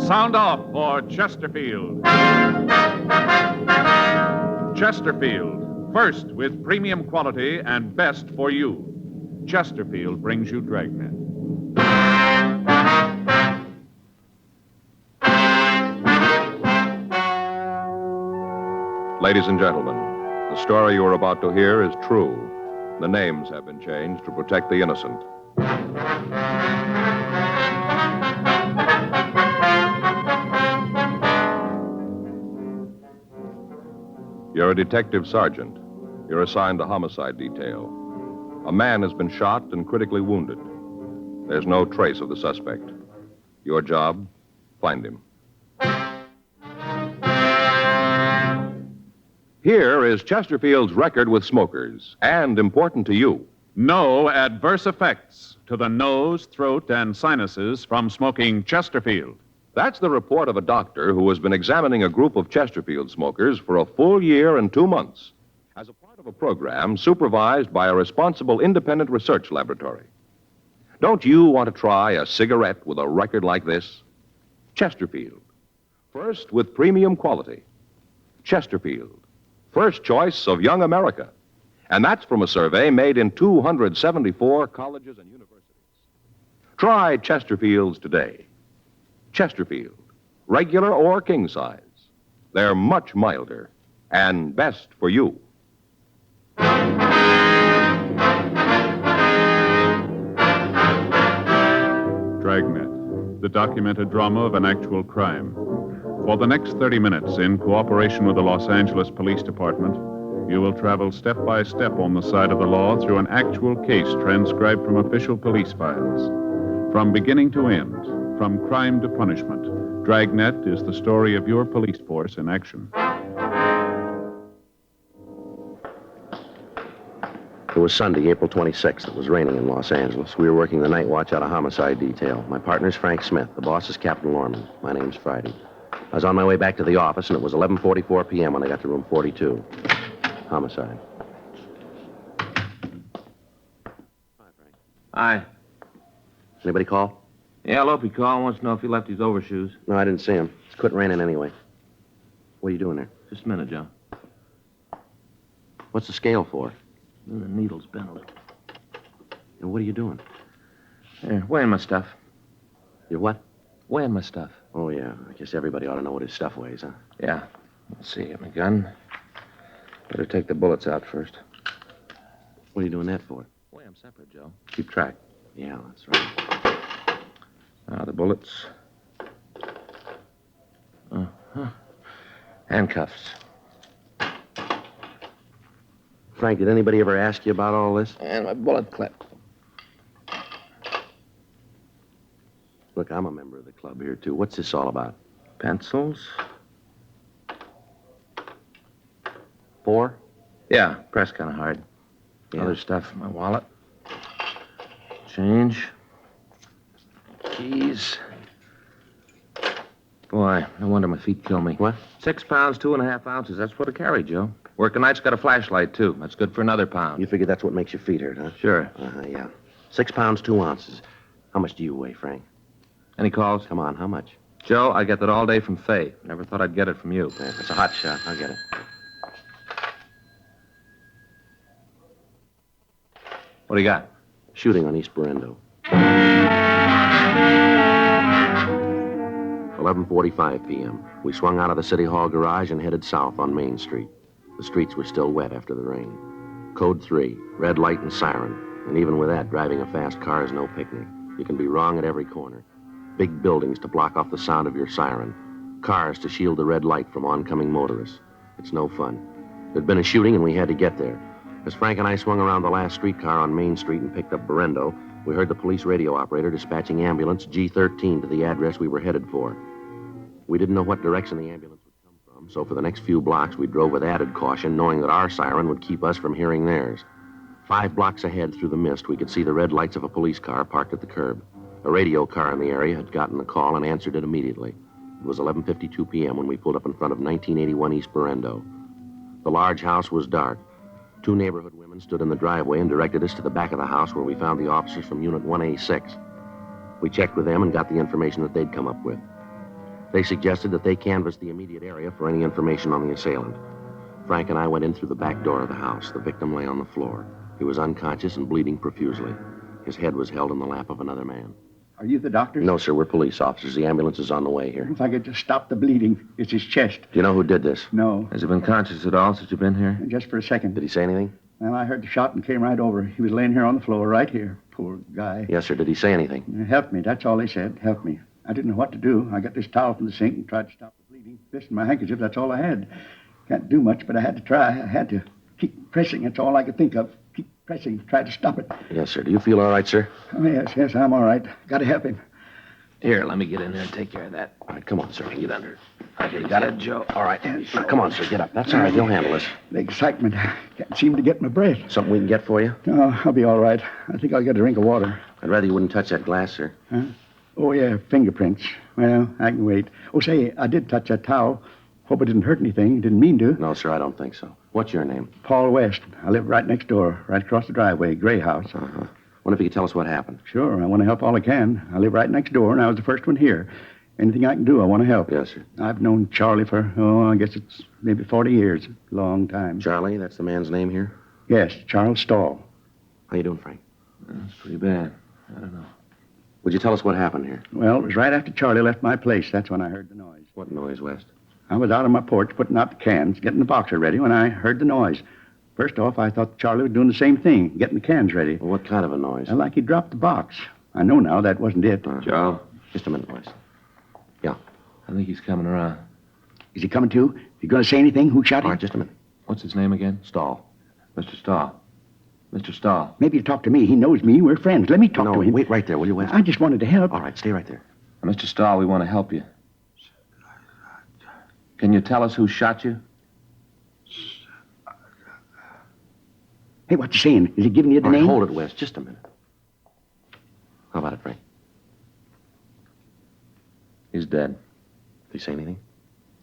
Sound off for Chesterfield. Chesterfield, first with premium quality and best for you. Chesterfield brings you Dragnet. Ladies and gentlemen, the story you are about to hear is true. The names have been changed to protect the innocent. You're a detective sergeant. You're assigned to homicide detail. A man has been shot and critically wounded. There's no trace of the suspect. Your job, find him. Here is Chesterfield's record with smokers, and important to you. No adverse effects to the nose, throat, and sinuses from smoking Chesterfield. That's the report of a doctor who has been examining a group of Chesterfield smokers for a full year and 2 months as a part of a program supervised by a responsible independent research laboratory. Don't you want to try a cigarette with a record like this? Chesterfield. First with premium quality. Chesterfield. First choice of young America. And that's from a survey made in 274 colleges and universities. Try Chesterfields today. Chesterfield, regular or king size. They're much milder and best for you. Dragnet, the documented drama of an actual crime. For the next 30 minutes, in cooperation with the Los Angeles Police Department, you will travel step by step on the side of the law through an actual case transcribed from official police files. From beginning to end, from crime to punishment, Dragnet is the story of your police force in action. It was Sunday, April 26th. It was raining in Los Angeles. We were working the night watch out of homicide detail. My partner's Frank Smith. The boss is Captain Lorman. My name's Friday. I was on my way back to the office, and it was 11:44 p.m. when I got to room 42. Homicide. Hi, Frank. Hi. Anybody call? Yeah, Lopey called. Wants to know if he left his overshoes. No, I didn't see him. It's quit raining anyway. What are you doing there? Just a minute, Joe. What's the scale for? The needle's bent a little. And what are you doing? Here, weighing my stuff. You're what? Weighing my stuff. Oh, yeah. I guess everybody ought to know what his stuff weighs, huh? Yeah. Let's see. Got my gun. Better take the bullets out first. What are you doing that for? Weigh them separate, Joe. Keep track. Yeah, that's right. Now, the bullets. Uh-huh. Handcuffs. Frank, did anybody ever ask you about all this? And my bullet clip. Look, I'm a member of the club here, too. What's this all about? Pencils. 4? Yeah, press kind of hard. Yeah. Other stuff in my wallet. Change. Keys. Boy, no wonder my feet kill me. What? 6 pounds, 2.5 ounces. That's what I carry, Joe. Working night's got a flashlight, too. That's good for another pound. You figure that's what makes your feet hurt, huh? Sure. Yeah. 6 pounds, 2 ounces. How much do you weigh, Frank? Any calls? Come on, how much? Joe, I get that all day from Fay. Never thought I'd get it from you. Yeah, it's a hot shot. I'll get it. What do you got? Shooting on East Berendo. 11:45 p.m. We swung out of the City Hall garage and headed south on Main Street. The streets were still wet after the rain. Code 3, red light and siren. And even with that, driving a fast car is no picnic. You can be wrong at every corner. Big buildings to block off the sound of your siren. Cars to shield the red light from oncoming motorists. It's no fun. There'd been a shooting and we had to get there. As Frank and I swung around the last streetcar on Main Street and picked up Berendo, we heard the police radio operator dispatching ambulance G13 to the address we were headed for. We didn't know what direction the ambulance would come from, so for the next few blocks we drove with added caution, knowing that our siren would keep us from hearing theirs. 5 blocks ahead through the mist, we could see the red lights of a police car parked at the curb. A radio car in the area had gotten the call and answered it immediately. It was 11:52 p.m. when we pulled up in front of 1981 East Berendo. The large house was dark. 2 neighborhood women stood in the driveway and directed us to the back of the house where we found the officers from Unit 1A6. We checked with them and got the information that they'd come up with. They suggested that they canvass the immediate area for any information on the assailant. Frank and I went in through the back door of the house. The victim lay on the floor. He was unconscious and bleeding profusely. His head was held in the lap of another man. Are you the doctor? No, sir, we're police officers. The ambulance is on the way here. If I could just stop the bleeding. It's his chest. Do you know who did this? No, Has he been conscious at all since you've been here? just for a second. Did he say anything? Well, I heard the shot and came right over. He was laying here on the floor, right here. Poor guy. Yes, sir. Did he say anything? Help me. That's all they said. Help me. I didn't know what to do. I got this towel from the sink and tried to stop the bleeding. This and my handkerchief, that's all I had. Can't do much, but I had to try. I had to keep pressing. That's all I could think of. Keep pressing. Try to stop it. Yes, sir. Do you feel all right, sir? Oh, yes, I'm all right. Got to help him. Here, let me get in there and take care of that. All right, come on, sir. Get under. Okay, you got it, Joe? All right. Come on, sir. Get up. That's all right. He'll handle this. The excitement. Can't seem to get my breath. Something we can get for you? No, I'll be all right. I think I'll get a drink of water. I'd rather you wouldn't touch that glass, sir. Huh? Oh, yeah, fingerprints. Well, I can wait. Oh, say, I did touch that towel. Hope it didn't hurt anything. Didn't mean to. No, sir, I don't think so. What's your name? Paul West. I live right next door, right across the driveway, gray house. Uh-huh. Wonder if you could tell us what happened. Sure, I want to help all I can. I live right next door, and I was the first one here. Anything I can do, I want to help. Yes, sir. I've known Charlie for, I guess it's maybe 40 years. Long time. Charlie, that's the man's name here? Yes, Charles Stahl. How you doing, Frank? That's pretty bad. I don't know. Would you tell us what happened here? Well, it was right after Charlie left my place. That's when I heard the noise. What noise, West? I was out on my porch putting out the cans, getting the boxer ready when I heard the noise. First off, I thought Charlie was doing the same thing, getting the cans ready. Well, what kind of a noise? Like he dropped the box. I know now that wasn't it. Joe, Just a minute, West. I think he's coming around. Is he coming too? You going to say anything? Who shot All him? right, just a minute. What's his name again? Stall. Mr. Stahl. Mr. Stahl. Maybe he'll talk to me. He knows me. We're friends. Let me talk No, to him. wait right there, will you, West? I just wanted to help. All right, stay right there. Mr. Stahl, we want to help you. Can you tell us who shot you? Hey, what's he saying? Is he giving you the All right, name? hold it, West. Just a minute. How about it, Frank? He's dead. Did he say anything?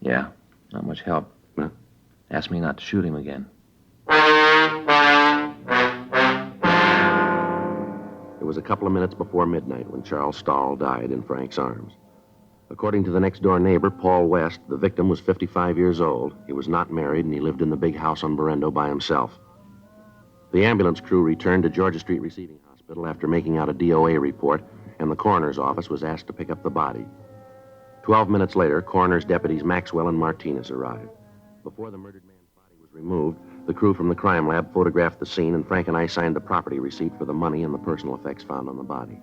Yeah, not much help. No. Asked me not to shoot him again. It was a couple of minutes before midnight when Charles Stahl died in Frank's arms. According to the next-door neighbor, Paul West, the victim was 55 years old. He was not married, and he lived in the big house on Berendo by himself. The ambulance crew returned to Georgia Street Receiving Hospital after making out a DOA report, and the coroner's office was asked to pick up the body. 12 minutes later, coroner's deputies Maxwell and Martinez arrived. Before the murdered man's body was removed, the crew from the crime lab photographed the scene, and Frank and I signed the property receipt for the money and the personal effects found on the body.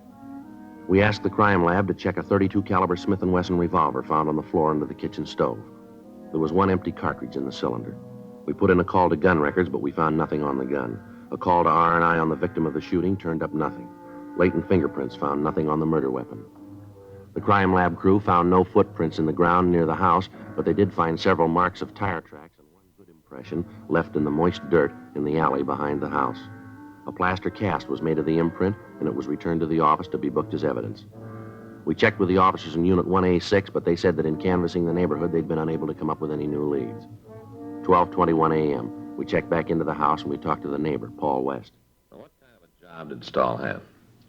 We asked the crime lab to check a .32 caliber Smith & Wesson revolver found on the floor under the kitchen stove. There was one empty cartridge in the cylinder. We put in a call to gun records, but we found nothing on the gun. A call to R&I on the victim of the shooting turned up nothing. Latent fingerprints found nothing on the murder weapon. The crime lab crew found no footprints in the ground near the house, but they did find several marks of tire tracks and one good impression left in the moist dirt in the alley behind the house. A plaster cast was made of the imprint, and it was returned to the office to be booked as evidence. We checked with the officers in Unit 1A6, but they said that in canvassing the neighborhood, they'd been unable to come up with any new leads. 12:21 a.m. We checked back into the house, and we talked to the neighbor, Paul West. What kind of a job did Stahl have?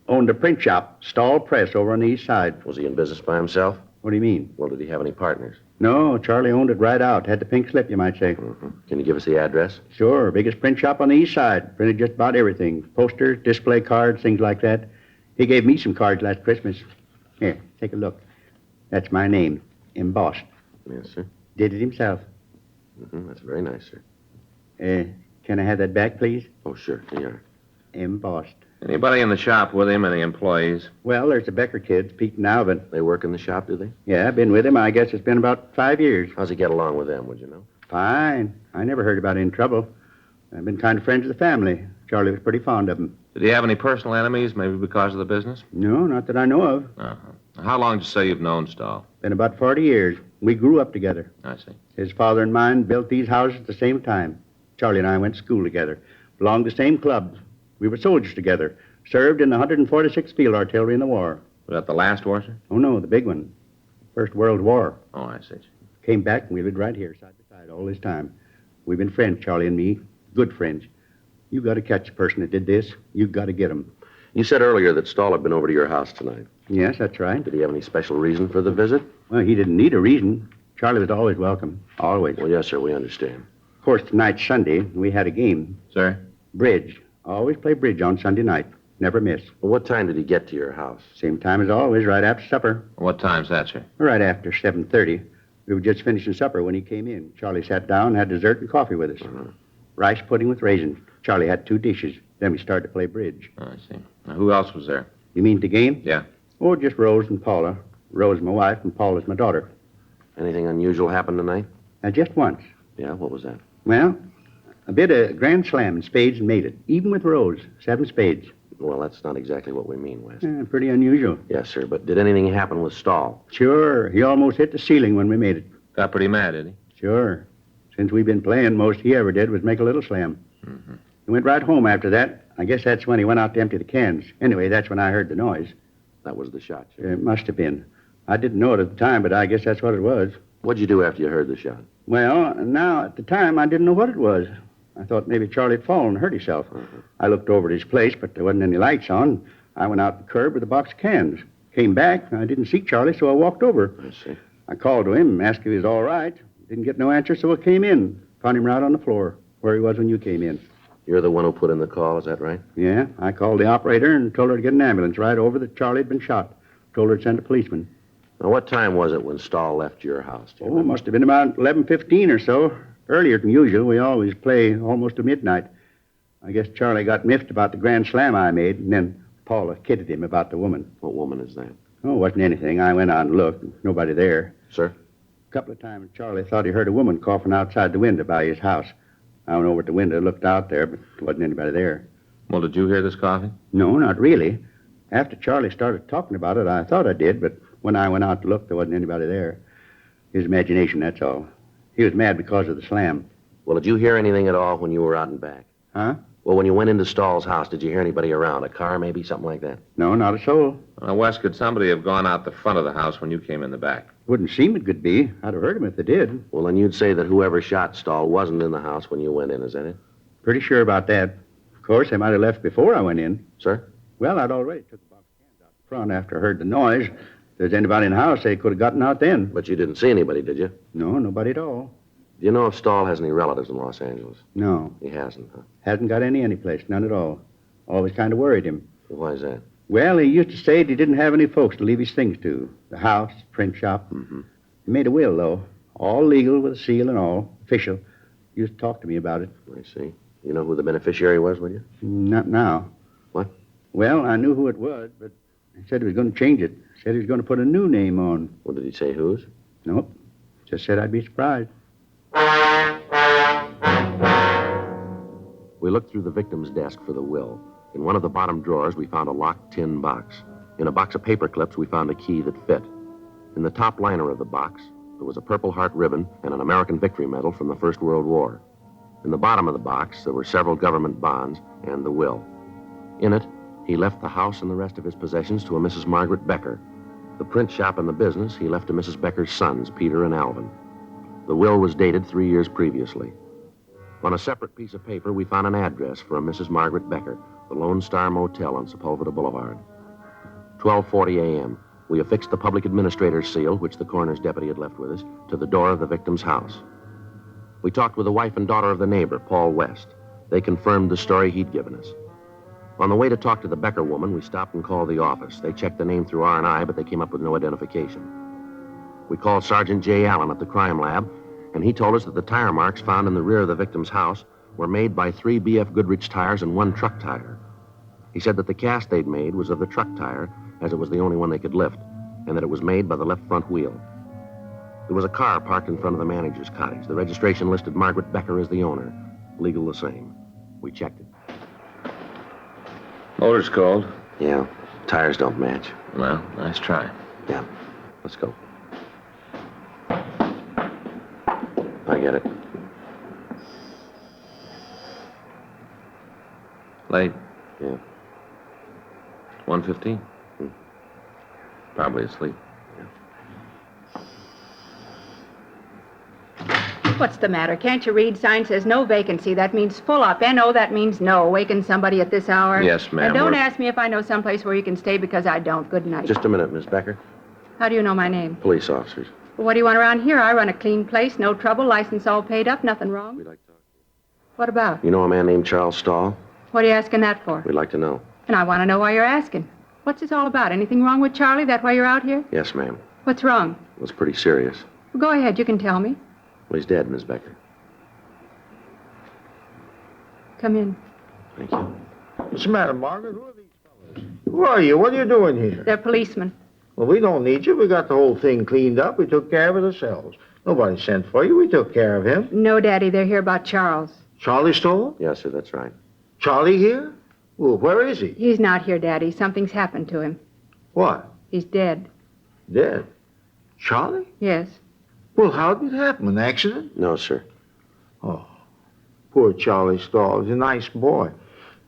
Owned a print shop, Stahl Press, over on the east side. Was he in business by himself? What do you mean? Well, did he have any partners? No, Charlie owned it right out. Had the pink slip, you might say. Mm-hmm. Can you give us the address? Sure, biggest print shop on the east side. Printed just about everything. Posters, display cards, things like that. He gave me some cards last Christmas. Here, take a look. That's my name, embossed. Yes, sir. Did it himself. Mm-hmm. That's very nice, sir. Can I have that back, please? Oh, sure. Here. Embossed. Anybody in the shop with him? Any employees? Well, there's the Becker kids, Pete and Alvin. They work in the shop, do they? Yeah, I've been with him. I guess it's been about 5 years. How's he get along with them, would you know? Fine. I never heard about any trouble. I've been kind of friends with the family. Charlie was pretty fond of them. Did he have any personal enemies, maybe because of the business? No, not that I know of. Uh-huh. How long did you say you've known Stahl? Been about 40 years. We grew up together. I see. His father and mine built these houses at the same time. Charlie and I went to school together. Belonged to the same clubs. We were soldiers together. Served in the 146th Field Artillery in the war. Was that the last war, sir? Oh, no, the big one. First World War. Oh, I see. Came back and we lived right here, side by side, all this time. We've been friends, Charlie and me. Good friends. You got to catch the person that did this. You got to get him. You said earlier that Stahl had been over to your house tonight. Yes, that's right. Did he have any special reason for the visit? Well, he didn't need a reason. Charlie was always welcome. Always. Well, yes, sir, we understand. Of course, tonight's Sunday. We had a game. Sir? Bridge. Always play bridge on Sunday night. Never miss. Well, what time did he get to your house? Same time as always, right after supper. What time's that, sir? Right after 7:30. We were just finishing supper when he came in. Charlie sat down, had dessert and coffee with us. Rice pudding with raisins. Charlie had 2 dishes. Then we started to play bridge. Oh, I see. Now, who else was there? You mean the game? Yeah. Oh, just Rose and Paula. Rose is my wife and Paula's my daughter. Anything unusual happened tonight? Just once. Yeah, what was that? Well, a bit of grand slam in spades and made it. Even with Rose. 7 spades. Well, that's not exactly what we mean, West. Pretty unusual. Yes, sir, but did anything happen with Stahl? Sure. He almost hit the ceiling when we made it. Got pretty mad, did he? Sure. Since we've been playing, most he ever did was make a little slam. Mm-hmm. He went right home after that. I guess that's when he went out to empty the cans. Anyway, that's when I heard the noise. That was the shot, sir. It must have been. I didn't know it at the time, but I guess that's what it was. What'd you do after you heard the shot? Well, now, at the time, I didn't know what it was. I thought maybe Charlie had fallen and hurt himself. I looked over at his place, but there wasn't any lights on. I went out to the curb with a box of cans. Came back. I didn't see Charlie, so I walked over. I see. I called to him, asked if he was all right. Didn't get no answer, so I came in. Found him right on the floor, where he was when you came in. You're the one who put in the call, is that right? Yeah, I called the operator and told her to get an ambulance right over that Charlie had been shot. Told her to send a policeman. Now, what time was it when Stahl left your house? Do you Oh, it remember? must have been about 11:15 or so. Earlier than usual. We always play almost to midnight. I guess Charlie got miffed about the grand slam I made, and then Paula kidded him about the woman. What woman is that? Oh, it wasn't anything. I went out and looked. Nobody there. Sir? A couple of times Charlie thought he heard a woman coughing outside the window by his house. I went over at the window, looked out there, but there wasn't anybody there. Well, did you hear this coughing? No, not really. After Charlie started talking about it, I thought I did, but when I went out to look, there wasn't anybody there. His imagination, that's all. He was mad because of the slam. Well, did you hear anything at all when you were out and back? Huh? Well, when you went into Stahl's house, did you hear anybody around? A car, maybe? Something like that? No, not a soul. Now, Wes, could somebody have gone out the front of the house when you came in the back? Wouldn't seem it could be. I'd have heard him if they did. Well, then you'd say that whoever shot Stahl wasn't in the house when you went in, is that it? Pretty sure about that. Of course, they might have left before I went in. Sir? Well, I'd already took the box of cans out front after I heard the noise. If there's anybody in the house, they could have gotten out then. But you didn't see anybody, did you? No, nobody at all. Do you know if Stahl has any relatives in Los Angeles? No. He hasn't, huh? Hasn't got any place. None at all. Always kind of worried him. Why is that? Well, he used to say he didn't have any folks to leave his things to. The house, print shop. Mm-hmm. He made a will, though. All legal with a seal and all. Official. He used to talk to me about it. I see. You know who the beneficiary was, would you? Not now. What? Well, I knew who it was, but he said he was going to change it. Said he was going to put a new name on. Well, did he say whose? Nope. Just said I'd be surprised. We looked through the victim's desk for the will. In one of the bottom drawers, we found a locked tin box. In a box of paper clips, we found a key that fit. In the top liner of the box, there was a Purple Heart ribbon and an American Victory Medal from the First World War. In the bottom of the box, there were several government bonds and the will. In it, he left the house and the rest of his possessions to a Mrs. Margaret Becker. The print shop and the business he left to Mrs. Becker's sons, Peter and Alvin. The will was dated 3 years previously. On a separate piece of paper, we found an address for a Mrs. Margaret Becker, the Lone Star Motel on Sepulveda Boulevard. 12:40 a.m., we affixed the public administrator's seal, which the coroner's deputy had left with us, to the door of the victim's house. We talked with the wife and daughter of the neighbor, Paul West. They confirmed the story he'd given us. On the way to talk to the Becker woman, we stopped and called the office. They checked the name through R&I, but they came up with no identification. We called Sergeant J. Allen at the crime lab, and he told us that the tire marks found in the rear of the victim's house were made by 3 B.F. Goodrich tires and 1 truck tire. He said that the cast they'd made was of the truck tire, as it was the only one they could lift, and that it was made by the left front wheel. There was a car parked in front of the manager's cottage. The registration listed Margaret Becker as the owner. Legal the same. We checked it. Motor's cold. Yeah, tires don't match. Well, nice try. Yeah, let's go. I get it. Late. Yeah. 1:15. Probably asleep. What's the matter? Can't you read? Sign says no vacancy. That means full up. N-O, that means no. Waking somebody at this hour? Yes, ma'am. And don't we're- ask me if I know someplace where you can stay because I don't. Good night. Just a minute, Miss Becker. How do you know my name? Police officers. Well, what do you want around here? I run a clean place. No trouble. License all paid up. Nothing wrong. We'd like to talk. What about? You know a man named Charles Stahl? What are you asking that for? We'd like to know. And I want to know why you're asking. What's this all about? Anything wrong with Charlie? That why you're out here? Yes, ma'am. What's wrong? It was pretty serious. Well, go ahead. You can tell me. Well, he's dead, Miss Becker. Come in. Thank you. What's the matter, Margaret? Who are these fellas? Who are you? What are you doing here? They're policemen. Well, we don't need you. We got the whole thing cleaned up. We took care of it ourselves. Nobody sent for you. We took care of him. No, Daddy. They're here about Charles. Charlie Stoll? Yes, sir, that's right. Charlie here? Well, where is he? He's not here, Daddy. Something's happened to him. What? He's dead. Dead? Charlie? Yes. Well, how did it happen? An accident? No, sir. Oh, poor Charlie Stoll. He's a nice boy.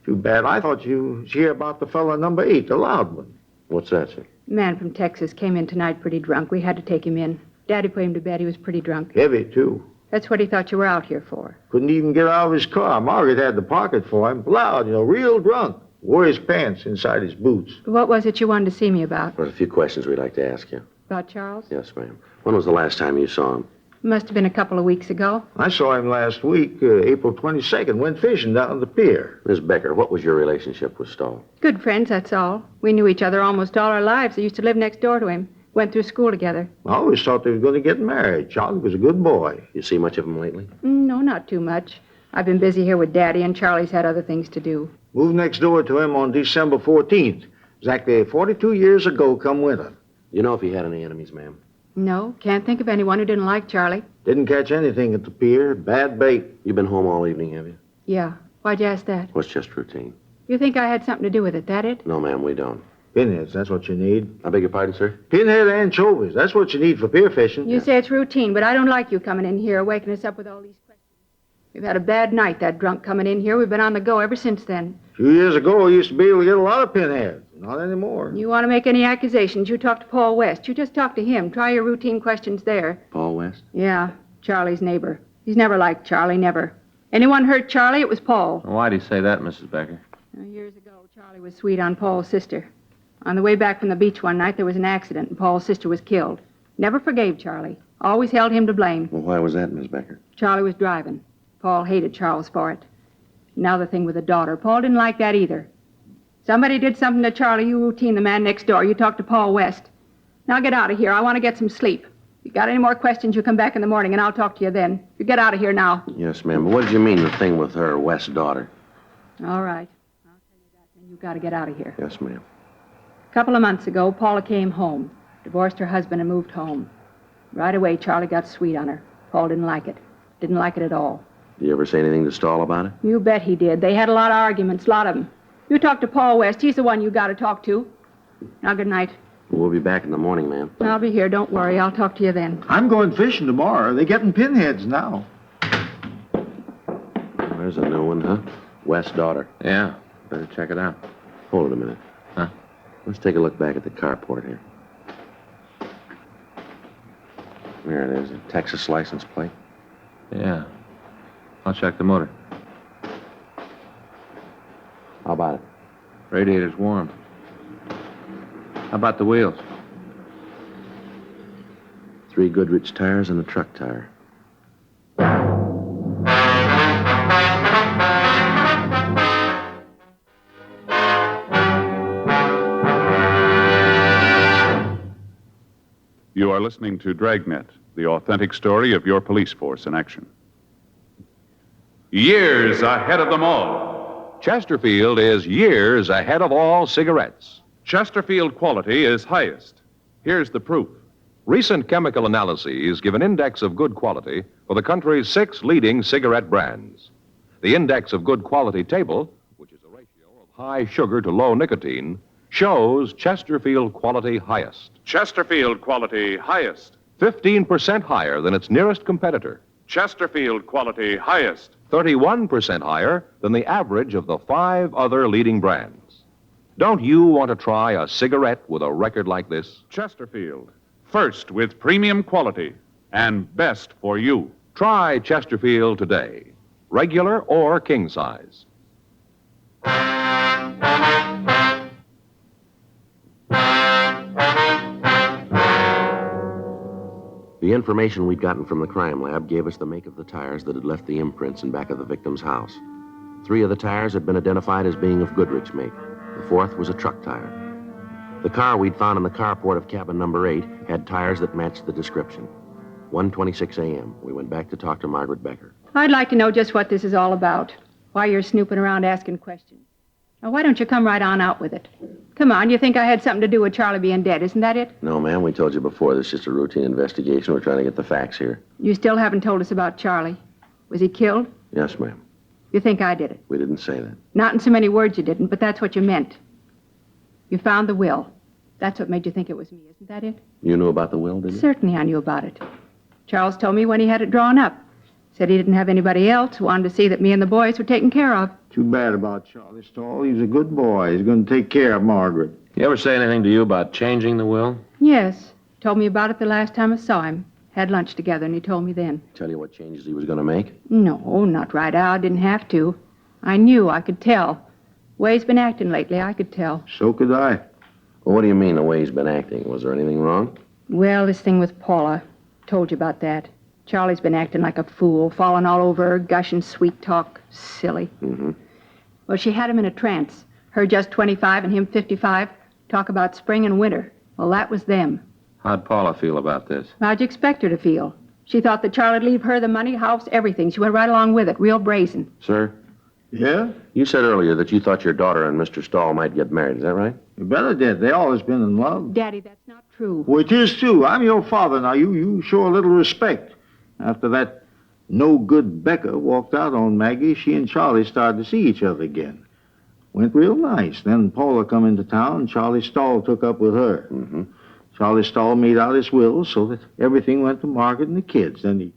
Too bad. I thought you was here about the fellow number 8, the loud one. What's that, sir? A man from Texas came in tonight pretty drunk. We had to take him in. Daddy put him to bed. He was pretty drunk. Heavy, too. That's what he thought you were out here for. Couldn't even get out of his car. Margaret had the pocket for him. Loud, real drunk. Wore his pants inside his boots. What was it you wanted to see me about? There's a few questions we'd like to ask you. About Charles? Yes, ma'am. When was the last time you saw him? Must have been a couple of weeks ago. I saw him last week, April 22nd, went fishing down at the pier. Miss Becker, what was your relationship with Stahl? Good friends, that's all. We knew each other almost all our lives. I used to live next door to him. Went through school together. I always thought they were going to get married. Charlie was a good boy. You see much of him lately? No, not too much. I've been busy here with Daddy, and Charlie's had other things to do. Moved next door to him on December 14th. Exactly 42 years ago come winter. You know if he had any enemies, ma'am? No, can't think of anyone who didn't like Charlie. Didn't catch anything at the pier. Bad bait. You've been home all evening, have you? Yeah. Why'd you ask that? Well, it's just routine. You think I had something to do with it, that it? No, ma'am, we don't. Pinheads, that's what you need. I beg your pardon, sir? Pinhead anchovies, that's what you need for pier fishing. You say it's routine, but I don't like you coming in here, waking us up with all these questions. We've had a bad night, that drunk coming in here. We've been on the go ever since then. A few years ago, we used to be able to get a lot of pinheads. Not anymore. You want to make any accusations, you talk to Paul West. You just talk to him. Try your routine questions there. Paul West? Yeah, Charlie's neighbor. He's never liked Charlie, never. Anyone hurt Charlie, it was Paul. Why'd he say that, Mrs. Becker? Years ago, Charlie was sweet on Paul's sister. On the way back from the beach one night, there was an accident, and Paul's sister was killed. Never forgave Charlie. Always held him to blame. Well, why was that, Miss Becker? Charlie was driving. Paul hated Charles for it. Now the thing with the daughter. Paul didn't like that either. Somebody did something to Charlie. You routine the man next door. You talk to Paul West. Now get out of here. I want to get some sleep. If you got any more questions, you come back in the morning, and I'll talk to you then. You get out of here now. Yes, ma'am. But what did you mean, the thing with her West's daughter? All right. I'll tell you that, then you got to get out of here. Yes, ma'am. A couple of months ago, Paula came home. Divorced her husband and moved home. Right away, Charlie got sweet on her. Paul didn't like it. Didn't like it at all. Did you ever say anything to Stahl about it? You bet he did. They had a lot of arguments, a lot of them. You talk to Paul West. He's the one you got to talk to. Now, good night. We'll be back in the morning, ma'am. I'll be here. Don't worry. I'll talk to you then. I'm going fishing tomorrow. They're getting pinheads now. There's a new one, huh? West's daughter. Yeah, better check it out. Hold it a minute. Huh? Let's take a look back at the carport here. There it is, a Texas license plate. Yeah. I'll check the motor. How about it? Radiator's warm. How about the wheels? 3 Goodrich tires and a truck tire. You are listening to Dragnet, the authentic story of your police force in action. Years ahead of them all. Chesterfield is years ahead of all cigarettes. Chesterfield quality is highest. Here's the proof. Recent chemical analyses give an index of good quality for the country's 6 leading cigarette brands. The index of good quality table, which is a ratio of high sugar to low nicotine, shows Chesterfield quality highest. Chesterfield quality highest. 15% higher than its nearest competitor. Chesterfield quality highest. 31% higher than the average of the 5 other leading brands. Don't you want to try a cigarette with a record like this? Chesterfield, first with premium quality and best for you. Try Chesterfield today, regular or king size. The information we'd gotten from the crime lab gave us the make of the tires that had left the imprints in back of the victim's house. 3 of the tires had been identified as being of Goodrich make. The 4th was a truck tire. The car we'd found in the carport of cabin number 8 had tires that matched the description. 1:26 a.m. We went back to talk to Margaret Becker. I'd like to know just what this is all about. Why you're snooping around asking questions. Now, why don't you come right on out with it? Come on, you think I had something to do with Charlie being dead, isn't that it? No, ma'am, we told you before. This is just a routine investigation. We're trying to get the facts here. You still haven't told us about Charlie. Was he killed? Yes, ma'am. You think I did it? We didn't say that. Not in so many words you didn't, but that's what you meant. You found the will. That's what made you think it was me, isn't that it? You knew about the will, did you? Certainly I knew about it. Charles told me when he had it drawn up. Said he didn't have anybody else, wanted to see that me and the boys were taken care of. Too bad about Charlie Stahl. He was a good boy. He's going to take care of Margaret. You ever say anything to you about changing the will? Yes. Told me about it the last time I saw him. Had lunch together, and he told me then. Tell you what changes he was going to make? No, not right out. Didn't have to. I knew. I could tell. The way he's been acting lately, I could tell. So could I. Well, what do you mean, the way he's been acting? Was there anything wrong? Well, this thing with Paula. Told you about that. Charlie's been acting like a fool, falling all over her, gushing sweet talk. Silly. Mm-hmm. Well, she had him in a trance. Her just 25 and him 55. Talk about spring and winter. Well, that was them. How'd Paula feel about this? How'd you expect her to feel? She thought that Charlie'd leave her the money, house, everything. She went right along with it, real brazen. Sir? Yeah? You said earlier that you thought your daughter and Mr. Stahl might get married. Is that right? You better did. They always been in love. Daddy, that's not true. Well, it is, too. I'm your father now. You show a little respect. After that no-good Becker walked out on Maggie, she and Charlie started to see each other again. Went real nice. Then Paula come into town, and Charlie Stahl took up with her. Mm-hmm. Charlie Stahl made out his will so that everything went to Margaret and the kids. Then he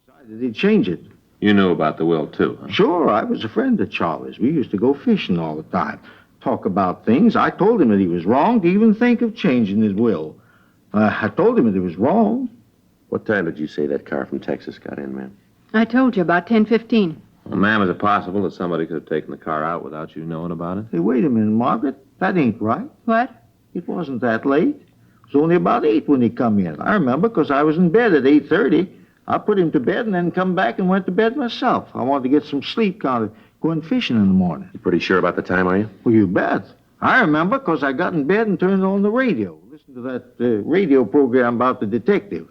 decided he'd change it. You knew about the will, too, huh? Sure, I was a friend of Charlie's. We used to go fishing all the time, talk about things. I told him that he was wrong to even think of changing his will. I told him that it was wrong. What time did you say that car from Texas got in, ma'am? I told you, about 10:15. Well, ma'am, is it possible that somebody could have taken the car out without you knowing about it? Hey, wait a minute, Margaret. That ain't right. What? It wasn't that late. It was only about 8 when he come in. I remember because I was in bed at 8:30. I put him to bed and then come back and went to bed myself. I wanted to get some sleep, kind of going fishing in the morning. You pretty sure about the time, are you? Well, you bet. I remember because I got in bed and turned on the radio. Listened to that radio program about the detective.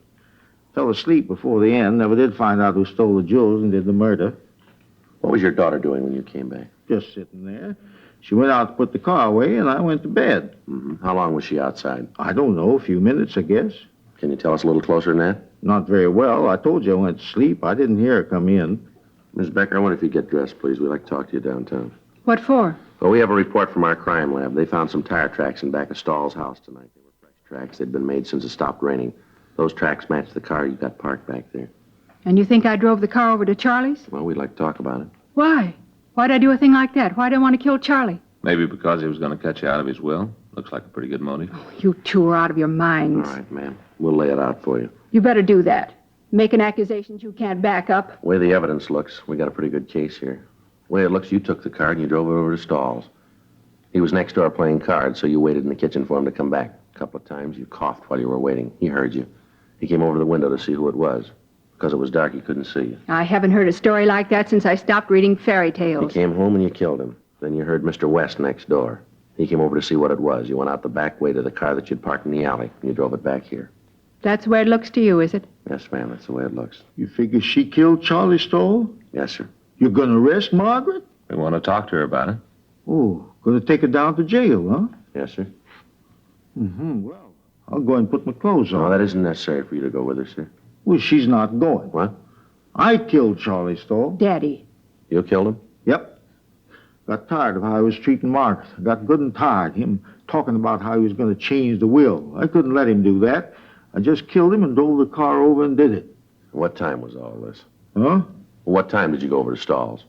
Fell asleep before the end. Never did find out who stole the jewels and did the murder. What was your daughter doing when you came back? Just sitting there. She went out to put the car away, and I went to bed. Mm-hmm. How long was she outside? I don't know, a few minutes, I guess. Can you tell us a little closer than that? Not very well. I told you I went to sleep. I didn't hear her come in. Miss Becker, I wonder if you'd get dressed, please. We'd like to talk to you downtown. What for? Well, we have a report from our crime lab. They found some tire tracks in back of Stahl's house tonight. They were fresh tracks. They'd been made since it stopped raining. Those tracks matched the car you got parked back there. And you think I drove the car over to Charlie's? Well, we'd like to talk about it. Why? Why'd I do a thing like that? Why'd I want to kill Charlie? Maybe because he was going to cut you out of his will. Looks like a pretty good motive. You two are out of your minds. All right, ma'am. We'll lay it out for you. You better do that. Making accusations you can't back up. The way the evidence looks, we got a pretty good case here. The way it looks, you took the car and you drove it over to Stahl's. He was next door playing cards, so you waited in the kitchen for him to come back. A couple of times you coughed while you were waiting. He heard you. He came over to the window to see who it was. Because it was dark, he couldn't see you. I haven't heard a story like that since I stopped reading fairy He tales. came home and you killed him. Then you heard Mr. West next door. He came over to see what it was. You went out the back way to the car that you'd parked in the alley, and you drove it back here. That's the way it looks to you, is it? Yes, ma'am, that's the way it looks. You figure she killed Charlie Stahl? Yes, sir. You're going to arrest Margaret? We want to talk to her about it. Oh, going to take her down to jail, huh? Yes, sir. Mm-hmm. Well, I'll go and put my clothes on. No, that isn't necessary for you to go with her, sir. Well, she's not going. What? I killed Charlie Stahl. Daddy. You killed him? Yep. Got tired of how I was treating Margaret. Got good and tired. Him talking about how he was going to change the will. I couldn't let him do that. I just killed him and drove the car over and did it. What time was all this? Huh? What time did you go over to Stahl's?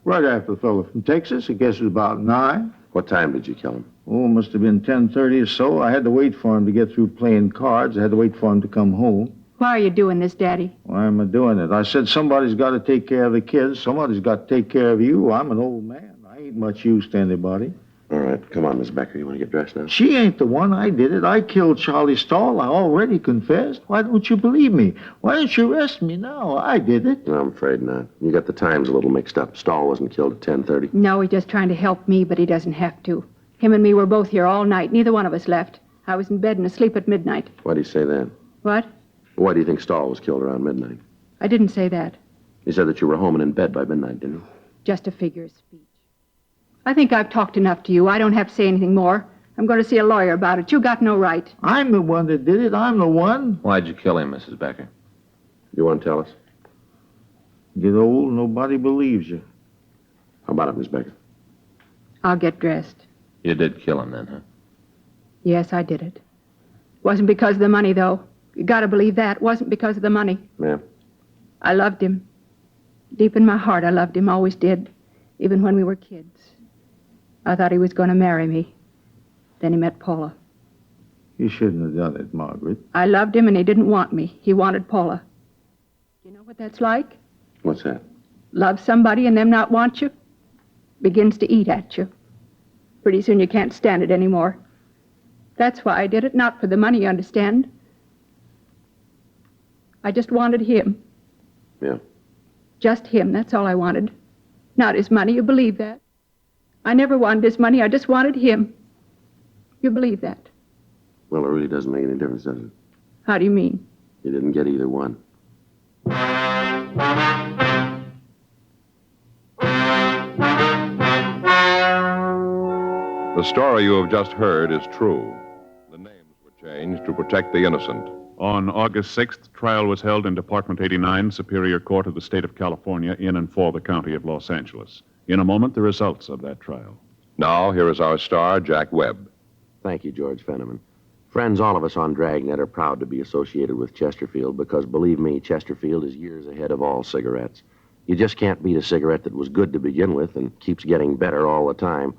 Right after the fellow from Texas. I guess it was about 9. What time did you kill him? Oh, must have been 10:30 or so. I had to wait for him to get through playing cards. I had to wait for him to come home. Why are you doing this, Daddy? Why am I doing it? I said somebody's got to take care of the kids. Somebody's got to take care of you. I'm an old man. I ain't much use to anybody. All right, come on, Miss Becker. You want to get dressed now? She ain't the one. I did it. I killed Charlie Stahl. I already confessed. Why don't you believe me? Why don't you arrest me now? I did it. No, I'm afraid not. You got the times a little mixed up. Stahl wasn't killed at 10:30. No, he's just trying to help me, but he doesn't have to. Him and me were both here all night. Neither one of us left. I was in bed and asleep at midnight. Why do you say that? What? Why do you think Stahl was killed around midnight? I didn't say that. You said that you were home and in bed by midnight, didn't you? Just a figure of speech. I think I've talked enough to you. I don't have to say anything more. I'm going to see a lawyer about it. You got no right. I'm the one that did it. I'm the one. Why'd you kill him, Mrs. Becker? You want to tell us? Get old, nobody believes you. How about it, Miss Becker? I'll get dressed. You did kill him then, huh? Yes, I did it. Wasn't because of the money, though. You got to believe that. Wasn't because of the money. Ma'am? I loved him. Deep in my heart, I loved him. Always did. Even when we were kids. I thought he was going to marry me. Then he met Paula. You shouldn't have done it, Margaret. I loved him and he didn't want me. He wanted Paula. You know what that's like? What's that? Love somebody and them not want you? Begins to eat at you. Pretty soon you can't stand it anymore. That's why I did it, not for the money, you understand. I just wanted him. Yeah. Just him, that's all I wanted. Not his money, you believe that? I never wanted his money, I just wanted him. You believe that? Well, it really doesn't make any difference, does it? How do you mean? You didn't get either one. The story you have just heard is true. The names were changed to protect the innocent. On August 6th, trial was held in Department 89, Superior Court of the State of California, in and for the County of Los Angeles. In a moment, the results of that trial. Now, here is our star, Jack Webb. Thank you, George Fenneman. Friends, all of us on Dragnet are proud to be associated with Chesterfield because, believe me, Chesterfield is years ahead of all cigarettes. You just can't beat a cigarette that was good to begin with and keeps getting better all the time.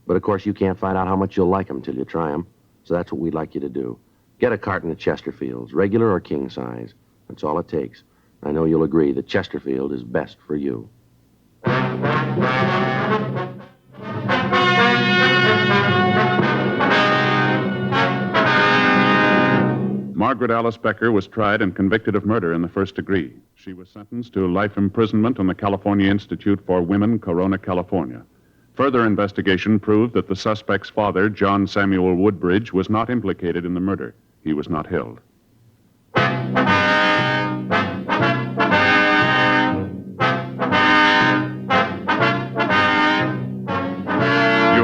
But, of course, you can't find out how much you'll like them till you try them. So that's what we'd like you to do. Get a carton of Chesterfields, regular or king size. That's all it takes. I know you'll agree that Chesterfield is best for you. Margaret Alice Becker was tried and convicted of murder in the first degree. She was sentenced to life imprisonment on the California Institute for Women, Corona, California. Further investigation proved that the suspect's father, John Samuel Woodbridge, was not implicated in the murder. He was not held. You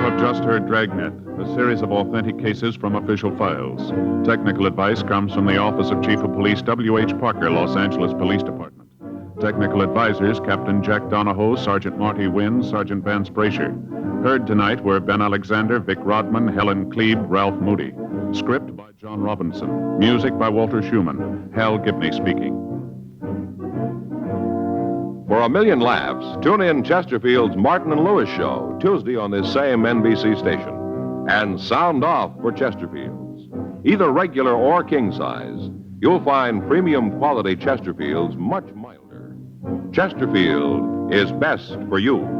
have just heard Dragnet, a series of authentic cases from official files. Technical advice comes from the Office of Chief of Police W.H. Parker, Los Angeles Police Department. Technical advisors, Captain Jack Donahoe, Sergeant Marty Wynn, Sergeant Vance Brasher. Heard tonight were Ben Alexander, Vic Rodman, Helen Klebe, Ralph Moody. Script by John Robinson. Music by Walter Schumann. Hal Gibney speaking. For a million laughs, tune in Chesterfield's Martin and Lewis Show, Tuesday on this same NBC station. And sound off for Chesterfield's. Either regular or king size, you'll find premium quality Chesterfield's much milder. Chesterfield is best for you.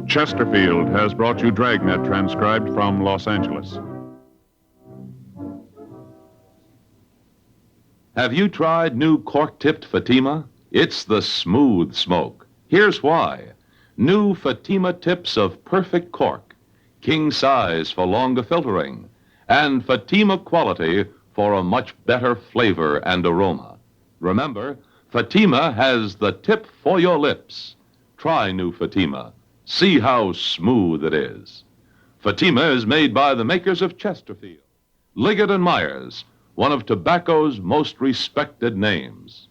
Chesterfield has brought you Dragnet, transcribed from Los Angeles. Have you tried new cork-tipped Fatima? It's the smooth smoke. Here's why. New Fatima tips of perfect cork, king size for longer filtering, and Fatima quality for a much better flavor and aroma. Remember, Fatima has the tip for your lips. Try new Fatima. See how smooth it is. Fatima is made by the makers of Chesterfield, Liggett and Myers, one of tobacco's most respected names.